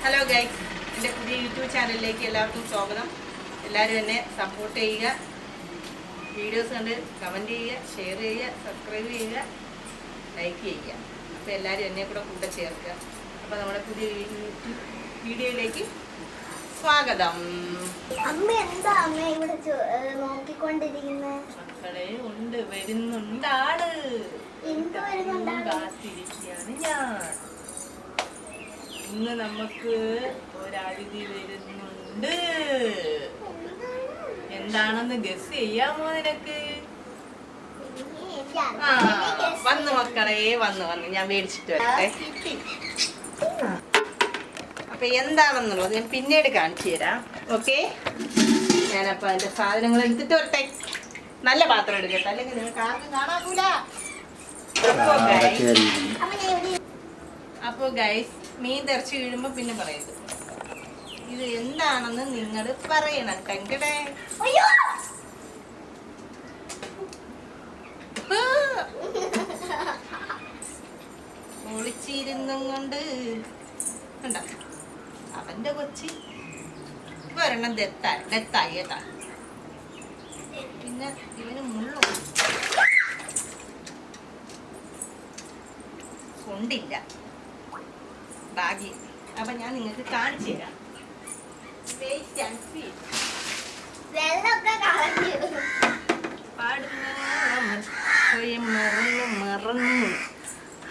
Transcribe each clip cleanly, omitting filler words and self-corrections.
Hello guys, എൻ്റെ പുതിയ YouTube ചാനലിലേക്ക് എല്ലാവർക്കും സ്വാഗതം. എല്ലാവരും എന്നെ സപ്പോർട്ട് ചെയ്യുക, വീഡിയോസ് കണ്ട് കമൻറ്റ് ചെയ്യുക, ഷെയർ ചെയ്യുക, സബ്സ്ക്രൈബ് ചെയ്യുക, ലൈക്ക് ചെയ്യുക. അപ്പോൾ എല്ലാവരും എന്നെ കൂടെ ചേർക്കുക. അപ്പോൾ നമ്മുടെ പുതിയ വീഡിയോയിലേക്ക് സ്വാഗതം. അമ്മ എന്താ അമ്മ ഇവിടെ നോക്കിക്കൊണ്ടിരിക്കുന്നത്? മക്കളെ ഉണ്ട്, വരുന്നുണ്ടാണ്, കാത്തിരിക്കുകയാണ് ഞാൻ. ഇന്ന് നമുക്ക് ഒരതിഥി വരുന്നുണ്ട്. എന്താണെന്ന് ഗസ് ചെയ്യാമോ നിനക്ക്? വന്നു മക്കളെ, വന്നു ഞാൻ മേടിച്ചിട്ട് വരട്ടെ. അപ്പൊ എന്താണെന്നുള്ളത് ഞാൻ പിന്നീട് കാണിച്ചു തരാം. ഓക്കെ, ഞാനപ്പോ അതിന്റെ സാധനങ്ങൾ എടുത്തിട്ട് വരട്ടെ. നല്ല പാത്രം എടുക്കട്ടെ, അല്ലെങ്കിൽ നിങ്ങൾക്ക് ആർക്കും കാണാകൂല. അപ്പൊ ഗൈസ്, മീൻ തെറിച്ച് വീഴുമ്പോ പിന്നെ പറയരുത്. ഇത് എന്താണെന്ന് നിങ്ങൾ പറയണം. കണ്ടേ, ഒളിച്ചിരുന്നും കൊണ്ട് കണ്ട അവന്റെ കൊച്ചി ഒരെണ്ണം ഡെത്തായി കേട്ടാ. പിന്നെ ഇവന് മുള്ളു കൊണ്ടില്ല ഭാഗ്യം. അപ്പൊ ഞാൻ നിങ്ങൾക്ക് കാണിച്ചു തരാം.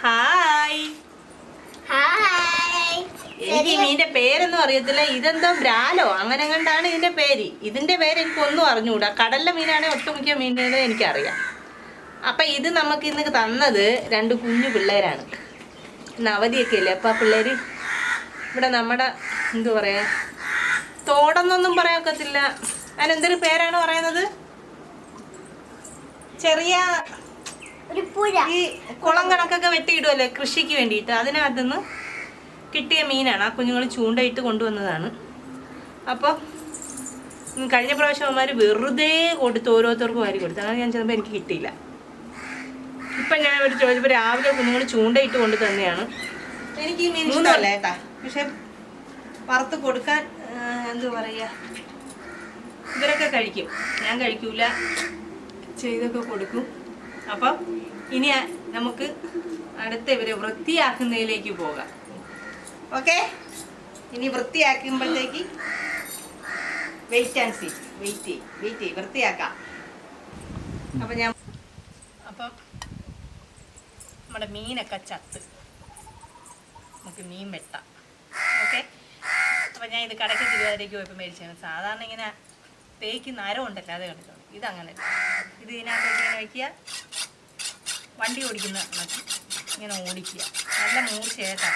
ഹായ്, എനിക്ക് മീന്റെ പേരൊന്നും അറിയത്തില്ല. ഇതെന്തോ ബ്രാലോ അങ്ങനെ കണ്ടാണ് ഇതിന്റെ പേര്. ഇതിന്റെ പേര് എനിക്കൊന്നും അറിഞ്ഞുകൂടാ. കടലിലെ മീനാണെങ്കിൽ ഒട്ടുമിക്ക മീനുകളെ എനിക്കറിയാം. അപ്പൊ ഇത് നമുക്ക് ഇന്ന് തന്നത് 2 കുഞ്ഞു പിള്ളേരാണ്. ഇന്ന് അവധിയൊക്കെ അല്ലേ. അപ്പൊ ആ പിള്ളേര് ഇവിടെ നമ്മുടെ എന്തു പറയാ, തോടെന്നൊന്നും പറയാൻ ഒക്കത്തില്ല. അതിനെന്തൊരു പേരാണ് പറയുന്നത്? ചെറിയ ഈ കുളം കണക്കൊക്കെ വെട്ടിയിടുമല്ലേ കൃഷിക്ക് വേണ്ടിയിട്ട്. അതിനകത്തുനിന്ന് കിട്ടിയ മീനാണ്. ആ കുഞ്ഞുങ്ങൾ ചൂണ്ടയിട്ട് കൊണ്ടുവന്നതാണ്. അപ്പോൾ കഴിഞ്ഞ പ്രാവശ്യം അവന്മാർ വെറുതെ കൊടുത്ത് ഓരോരുത്തർക്കും വാരി കൊടുത്തു. അങ്ങനെ ഞാൻ ചെന്നപ്പോൾ എനിക്ക് കിട്ടിയില്ല. ഇപ്പം ഞാൻ ഒരു ചോദിച്ചപ്പോൾ രാവിലെ കുഞ്ഞുങ്ങൾ ചൂണ്ടയിട്ട് കൊണ്ട് തന്നെയാണ്. എനിക്ക് ഈ മീൻ ഇഷ്ടമല്ല കേട്ടാ. പക്ഷെ വറുത്ത് കൊടുക്കാൻ എന്തു പറയുക, ഇവരൊക്കെ കഴിക്കും, ഞാൻ കഴിക്കൂല. ചെയ്തൊക്കെ കൊടുക്കും. അപ്പം ഇനി നമുക്ക് അടുത്ത ഇവരെ വൃത്തിയാക്കുന്നതിലേക്ക് പോകാം. ഓക്കെ, ഇനി വൃത്തിയാക്കുമ്പോഴത്തേക്ക് വെയിറ്റ് ആൻഡ് സീ. വെയിറ്റ് വൃത്തിയാക്കാം. അപ്പം നമ്മുടെ മീനൊക്കെ ചത്ത് നമുക്ക് മീൻ വെട്ടാം. ഓക്കെ, അപ്പം ഞാൻ ഇത് കടയ്ക്ക് തിരുവാതിരയ്ക്ക് പോയപ്പോൾ മേടിച്ചാണ്. സാധാരണ ഇങ്ങനെ തേക്ക് നരം ഉണ്ടല്ലോ, അത് കണ്ടിട്ടുണ്ട്. ഇതങ്ങനെ ഇത് ഇതിനകത്തേക്ക് ഇങ്ങനെ വയ്ക്കുക, വണ്ടി ഓടിക്കുന്ന ഇങ്ങനെ ഓടിക്കുക. നല്ല മൂർച്ചയായിട്ടാ.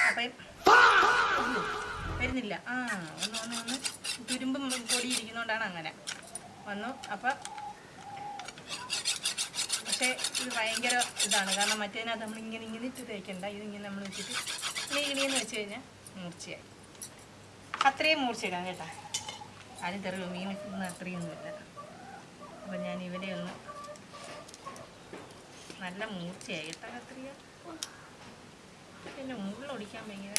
അപ്പം വരുന്നില്ല. ഒന്ന് തുരുമ്പും പൊടി ഇരിക്കുന്നതുകൊണ്ടാണ് അങ്ങനെ വന്നു. അപ്പം പക്ഷേ ഇത് ഭയങ്കര ഇതാണ്. കാരണം മറ്റേതിനകത്ത് നമ്മളിങ്ങനെ ഇട്ട് തേക്കണ്ട. ഇതിങ്ങനെ നമ്മൾ വെച്ചിട്ട് ഇങ്ങനെയെന്ന് വെച്ച് കഴിഞ്ഞാൽ മൂർച്ചയായി. അത്രയും മൂർച്ചയിടാം കേട്ടാ. ആരും തെറിയോ മീൻ വെക്കുന്ന അത്രയൊന്നുമില്ല. അപ്പം ഞാൻ ഇവരെ ഒന്ന് നല്ല മൂർച്ചയായി കേട്ടാ കത്രിക. പിന്നെ മുള്ളൊടിക്കാൻ ഭയങ്കര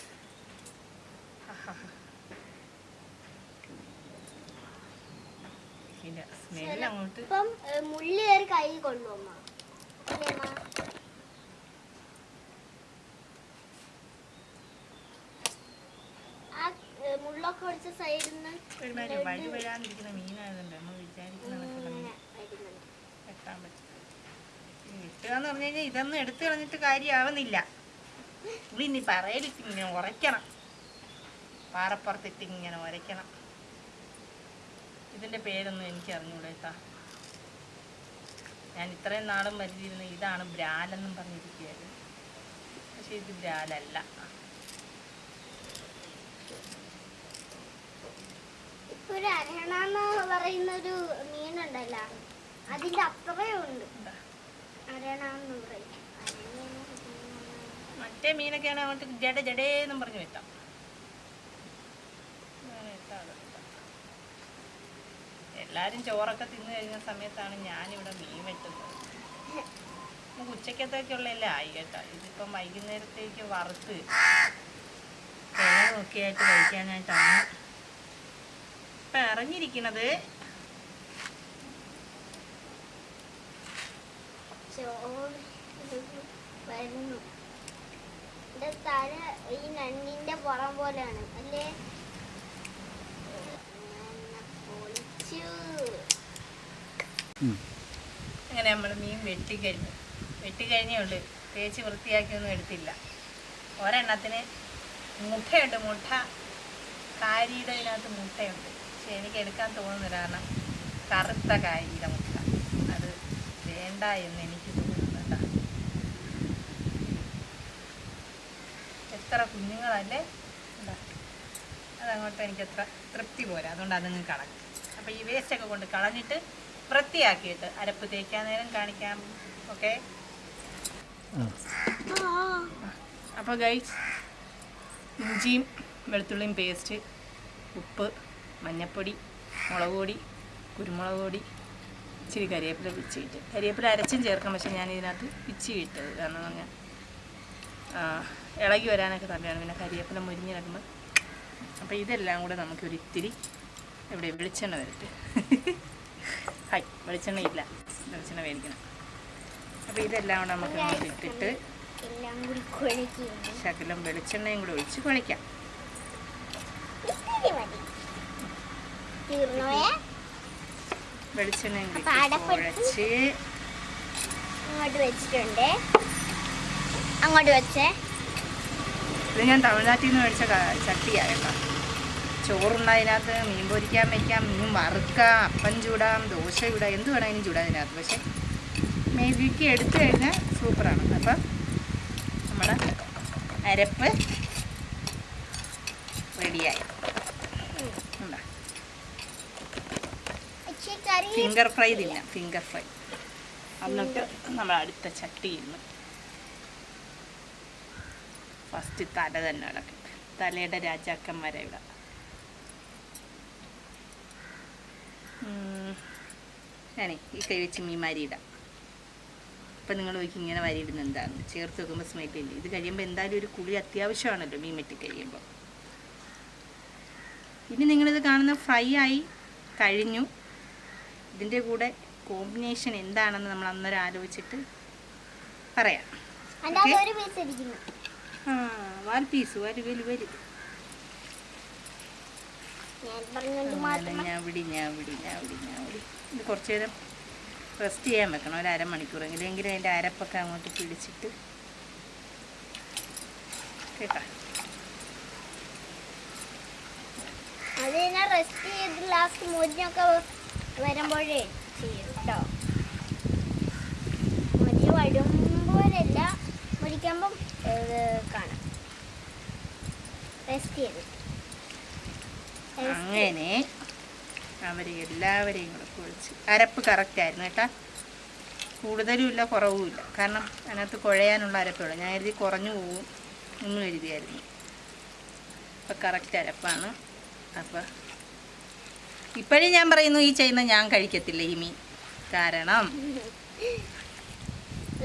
ഇല്ല, സ്മെല്ല് അങ്ങോട്ട് മുള്ളി കൈ കൊണ്ടുപോകുമ്പോ മുള്ളൊക്കെ ഒടിച്ച സൈഡിൽ നിന്ന് വഴി വരാതിരിക്കുന്ന മീനായതുകൊണ്ട് നമ്മൾ വിചാരിക്കുന്ന വെട്ടാൻ പറ്റും. വെട്ടുക എന്ന് പറഞ്ഞു കഴിഞ്ഞാൽ ഇതൊന്നും എടുത്തു കളഞ്ഞിട്ട് കാര്യമാവുന്നില്ല. ഇനി പറയലിട്ട് ഇങ്ങനെ ഉരയ്ക്കണം, പാറപ്പുറത്തിട്ട് ഇങ്ങനെ ഉരയ്ക്കണം. ഇതിൻ്റെ പേരൊന്നും എനിക്ക് അറിഞ്ഞൂടേട്ടാ. ഞാൻ ഇത്രയും നാളും പരിചയിരുന്ന ഇതാണ് ബ്രാലെന്നും പറഞ്ഞിരിക്കുകയായിരുന്നു. പക്ഷെ ഇത് ബ്രാലല്ല. ഒരു അരഹണ പറയുന്നൊരു മീനുണ്ടല്ലോ, അതിന്റെ അത്രയും ഉണ്ട്. മറ്റേ മീനൊക്കെയാണ് അങ്ങോട്ട് ജടേന്നും പറഞ്ഞു വെട്ടാം. എല്ലാവരും ചോറൊക്കെ തിന്നു കഴിഞ്ഞ സമയത്താണ് ഞാനിവിടെ മീൻ വെട്ടുന്നത്. നമുക്ക് ഉച്ചക്കത്തേക്കുള്ളതെല്ലാം ആയി കേട്ടോ. ഇതിപ്പം വൈകുന്നേരത്തേക്ക് വറുത്ത് ഒക്കെ ആയിട്ട് കഴിക്കാനായിട്ടാണ് ഇപ്പം ഇറങ്ങിയിരിക്കുന്നത്. വരുന്നു തല ഈ നണ്ണിന്റെ പുറം പോലെയാണ് അല്ലേ? അങ്ങനെ നമ്മൾ മീൻ വെട്ടിക്കഴിഞ്ഞേ ഉള്ളു. തേച്ച് വൃത്തിയാക്കിയൊന്നും എടുത്തില്ല. ഒരെണ്ണത്തിന് മുട്ടയുണ്ട്. മുട്ട കാരിയുടെ ഇതിനകത്ത് മുട്ടയുണ്ട്. പക്ഷെ എനിക്ക് എടുക്കാൻ തോന്നുന്നില്ല. കാരണം കറുത്ത കാരിയുടെ മുട്ട അത് വേണ്ട എന്ന് എനിക്ക് തോന്നുന്നുണ്ട. എത്ര കുഞ്ഞുങ്ങളല്ലേ എന്താ അതങ്ങോട്ട് എനിക്കത്ര തൃപ്തി പോരാ. അതുകൊണ്ട് അതങ്ങ് കളഞ്ഞു. അപ്പോൾ ഈ വേസ്റ്റൊക്കെ കൊണ്ട് കളഞ്ഞിട്ട് വൃത്തിയാക്കിയിട്ട് അരപ്പ് തേക്കാൻ നേരം കാണിക്കാം. ഓക്കെ. അപ്പോൾ ഗൈസ്, ഇഞ്ചിയും വെളുത്തുള്ളിയും പേസ്റ്റ്, ഉപ്പ്, മഞ്ഞൾപ്പൊടി, മുളക് പൊടി, കുരുമുളക് പൊടി, ഇച്ചിരി കരിവേപ്പില പിച്ചിയിട്ട്. കരിവേപ്പില അരച്ചും ചേർക്കാം. പക്ഷേ ഞാൻ ഇതിനകത്ത് പിച്ചിയിട്ടത് കാരണം പറഞ്ഞാൽ ഇളകി വരാനൊക്കെ തന്നെയാണ്. പിന്നെ കരിവേപ്പില മുരിഞ്ഞ് കിടക്കുമ്പോൾ. അപ്പോൾ ഇതെല്ലാം കൂടെ നമുക്കൊരിത്തിരി എവിടെ വെളിച്ചെണ്ണ വരട്ടെ. ഹായ്, വെളിച്ചെണ്ണ ഇല്ല, വെളിച്ചെണ്ണ മേടിക്കണം. അപ്പോൾ ഇതെല്ലാം കൂടെ നമുക്ക് ഇട്ടിട്ട് ശകലം വെളിച്ചെണ്ണയും കൂടെ ഒഴിച്ച് കുഴയ്ക്കാം. വെളിച്ചെണ്ണയും കൂടി കുഴച്ച് അങ്ങോട്ട് വെച്ചിട്ടുണ്ട്. അങ്ങോട്ട് വെച്ചേ. ഇത് ഞാൻ തമിഴ്നാട്ടിൽ നിന്ന് മേടിച്ച ചട്ടിയാണ് കേട്ടോ. ചോറുണ്ടതിനകത്ത് മീൻ പൊരിക്കാൻ വയ്ക്കാം, മീൻ വറുക്കാം, അപ്പം ചൂടാം, ദോശ ചൂടാം, എന്ത് വേണമെങ്കിലും ചൂടാം അതിനകത്ത്. പക്ഷേ മേഗിക്ക് എടുത്തു കഴിഞ്ഞാൽ സൂപ്പറാണ്. അപ്പം നമ്മുടെ അരപ്പ് റെഡിയായി. ഫിംഗർ ഫ്രൈ തിന്നാം, ഫിംഗർ ഫ്രൈ. എന്നിട്ട് നമ്മൾ അടുത്ത ചട്ടിയിൽ നിന്ന് ഫസ്റ്റ് തല തന്നെ ഇളക്കും. തലയുടെ രാജാക്കന്മാരെ ഇവിടെ ഞാനേ ഈ കൈ വെച്ച് മീൻമാരി ഇടാം. അപ്പം നിങ്ങൾ നോക്കി ഇങ്ങനെ വരിയിടുന്നത് എന്താണ്? ചേർത്ത് വെക്കുമ്പോൾ സ്മെല്ലില്ല. ഇത് കഴിയുമ്പോൾ എന്തായാലും ഒരു കുളി അത്യാവശ്യമാണല്ലോ മീൻ വെട്ടി കഴിയുമ്പോൾ. ഇനി നിങ്ങളിത് കാണുന്ന ഫ്രൈ ആയി കഴിഞ്ഞു. ഇതിൻ്റെ കൂടെ കോമ്പിനേഷൻ എന്താണെന്ന് നമ്മൾ അന്നേരം ആലോചിച്ചിട്ട് പറയാം. വാൽ പീസ് വരും. ഞാൻ വിടി. ഇത് കുറച്ച് നേരം റെസ്റ്റ് ചെയ്യാൻ വെക്കണം, ഒരു അരമണിക്കൂറെങ്കിലും. എങ്കിലും അതിൻ്റെ അരപ്പൊക്കെ അങ്ങോട്ട് പിടിച്ചിട്ട് കേട്ടോ. അത് റെസ്റ്റ് ചെയ്ത് ലാസ്റ്റ് മുരിഞ്ഞൊക്കെ വരുമ്പോഴേ ചെയ്യും കേട്ടോ. മുരി വരുമ്പോഴല്ല, മുരിക്കുമ്പം കാണാം. റെസ്റ്റ് ചെയ്ത് അങ്ങനെ അവരെ എല്ലാവരെയും കൂടെ കുഴിച്ച്. അരപ്പ് കറക്റ്റായിരുന്നു കേട്ടോ. കൂടുതലും ഇല്ല കുറവും ഇല്ല. കാരണം അതിനകത്ത് കുഴയാനുള്ള അരപ്പുള്ളൂ. ഞാൻ കരുതി കുറഞ്ഞു പോകും എന്ന് കരുതിയായിരുന്നു. അപ്പം കറക്റ്റ് അരപ്പാണ്. അപ്പം ഇപ്പോഴും ഞാൻ പറയുന്നു, ഈ ചെയ്യുന്ന ഞാൻ കഴിക്കത്തില്ല ഈ മീൻ. കാരണം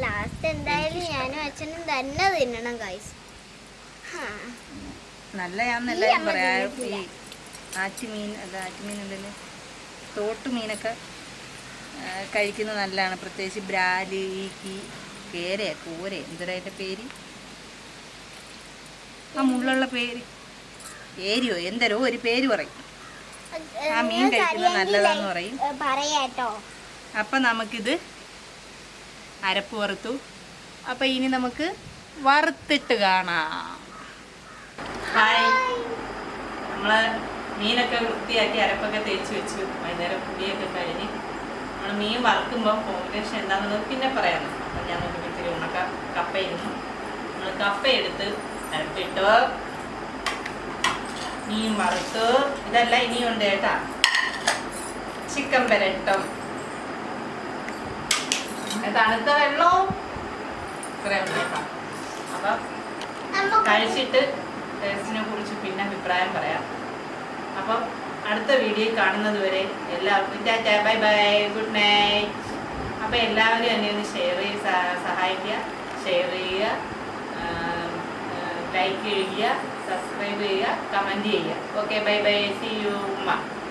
ലാസ്റ്റ് എന്തായാലും ഞാനും അച്ഛനും തന്നെ തിന്നണം ഗൈസ്. നല്ലതാണെന്നെല്ലാവരും പറയാം. ഈ ആറ്റുമീൻ ഉണ്ടല്ലോ, തോട്ടുമീനൊക്കെ കഴിക്കുന്നത് നല്ലതാണ്. പ്രത്യേകിച്ച് ബ്രാല്, ഈക്കി, കൂര, എന്തൊരതിൻ്റെ പേര്, ആ മുള്ളുള്ള പേര്, ഏരിയോ എന്തരോ ഒരു പേര് പറയും. ആ മീൻ കഴിക്കുന്നത് നല്ലതാന്ന് പറയും. അപ്പം നമുക്കിത് അരപ്പ് വറുത്തു. അപ്പം ഇനി നമുക്ക് വറുത്തിട്ട് കാണാം. ഹായ്, നമ്മൾ മീനൊക്കെ വൃത്തിയാക്കി അരപ്പൊക്കെ തേച്ച് വെച്ചു. വൈകുന്നേരം കുടിയൊക്കെ കഴിഞ്ഞ് നമ്മൾ മീൻ വറുക്കുമ്പോൾ കോമ്പിനേഷൻ എന്താണെന്നുള്ളത് പിന്നെ പറയാം. അപ്പം ഞാൻ നോക്കി ഇത്തിരി ഉണക്ക കപ്പയിരുന്നു. നമ്മൾ കപ്പ എടുത്ത് അരപ്പിട്ടു, മീൻ വറുത്തു. ഇതല്ല ഇനിയുണ്ട് കേട്ടാ, ചിക്കൻ പെരട്ടും, തണുത്ത വെള്ളവും ഇത്രയും കേട്ടോ. അപ്പം കഴിച്ചിട്ട് ടേസ്റ്റിനെ കുറിച്ച് പിന്നെ അഭിപ്രായം പറയാം. അപ്പം അടുത്ത വീഡിയോ കാണുന്നത് വരെ എല്ലാവർക്കും Tata, bye bye, good night. അപ്പം എല്ലാവരും എന്നെ ഒന്ന് ഷെയർ ചെയ്ത് സഹായിക്കുക, ഷെയർ ചെയ്യുക, ലൈക്ക് ചെയ്യുക, സബ്സ്ക്രൈബ് ചെയ്യുക, കമൻറ്റ് ചെയ്യുക. Okay, bye bye, see you. ഉമ്മ.